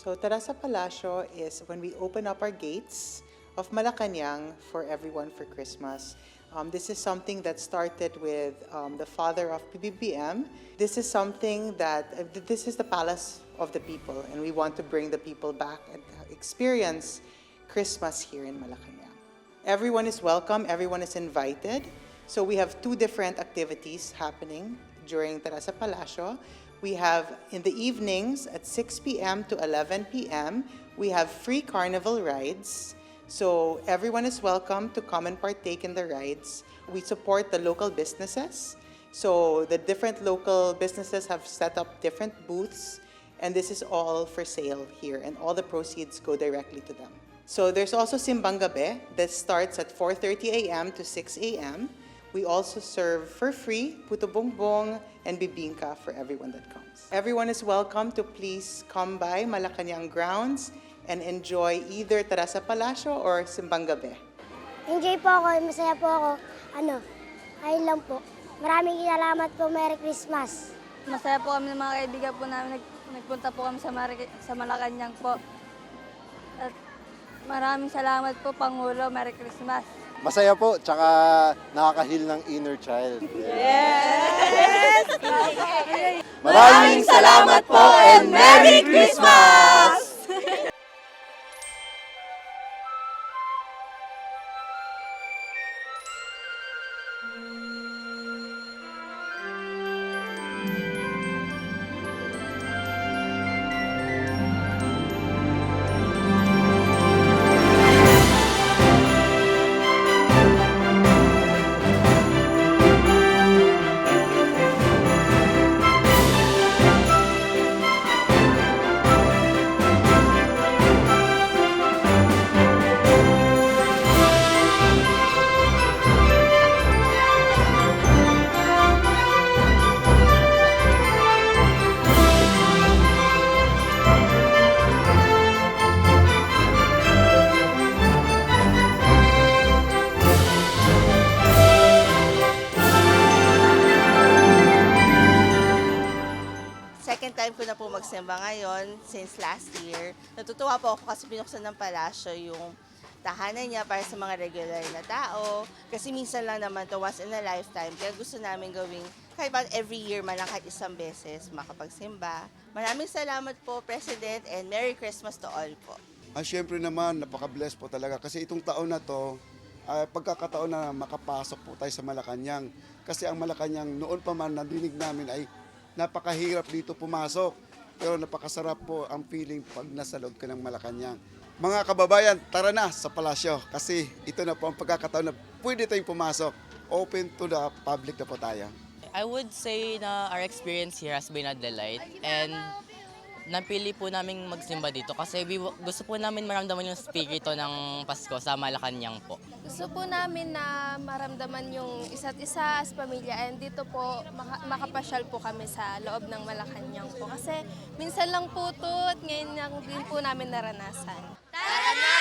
So Terasa Palacio is when we open up our gates of Malacanang for everyone for Christmas. This is something that started with the father of PBBM. This is something that, this is the palace of the people, and we want to bring the people back and experience Christmas here in Malacanang. Everyone is welcome, everyone is invited. So we have two different activities happening during Terasa Palacio. We have in the evenings at 6 p.m. to 11 p.m., we have free carnival rides. So everyone is welcome to come and partake in the rides. We support the local businesses. So the different local businesses have set up different booths, and this is all for sale here, and all the proceeds go directly to them. So there's also Simbang Gabi that starts at 4:30 a.m. to 6 a.m. We also serve for free puto bongbong and bibingka for everyone that comes. Everyone is welcome to please come by Malacanang grounds and enjoy either Terasa Palacio or Simbang Gabi. Enjoy po ako, masaya po ako. Ayun lang po. Maraming salamat po, Merry Christmas. Masaya po kami ng mga kaibigan po namin. Nagpunta po kami sa Malacanang po. At maraming salamat po, Pangulo. Merry Christmas. Masaya po, tsaka nakaka-heal ng inner child. Yes! Maraming salamat po and Merry Christmas! Second time ko na po magsimba ngayon since last year. Natutuwa po ako kasi binuksan ng palasyo yung tahanan niya para sa mga regular na tao. Kasi minsan lang naman to, once in a lifetime. Kaya gusto namin gawing kahit ba every year man lang kahit isang beses makapagsimba. Maraming salamat po, President, and Merry Christmas to all po. Siyempre naman, napaka-bless po talaga. Kasi itong taon na to, pagkakataon na makapasok po tayo sa Malacanang. Kasi ang Malacanang noon pa man nadinig namin ay napakahirap dito pumasok. Pero napakasarap po ang feeling pag nasa loob ka ng Malacanang. Mga kababayan, tara na sa palasyo. Kasi ito na po ang pagkakataon na pwede tayong pumasok. Open to the public na po tayo. I would say na our experience here has been a delight, and napili po namin magsimba dito kasi gusto po namin maramdaman yung spirito ng Pasko sa Malacanang po. Gusto po namin na maramdaman yung isa't isa as pamilya, and dito po makapasyal po kami sa loob ng Malacanang po kasi minsan lang po ito at ngayon lang din po namin naranasan. Tara na!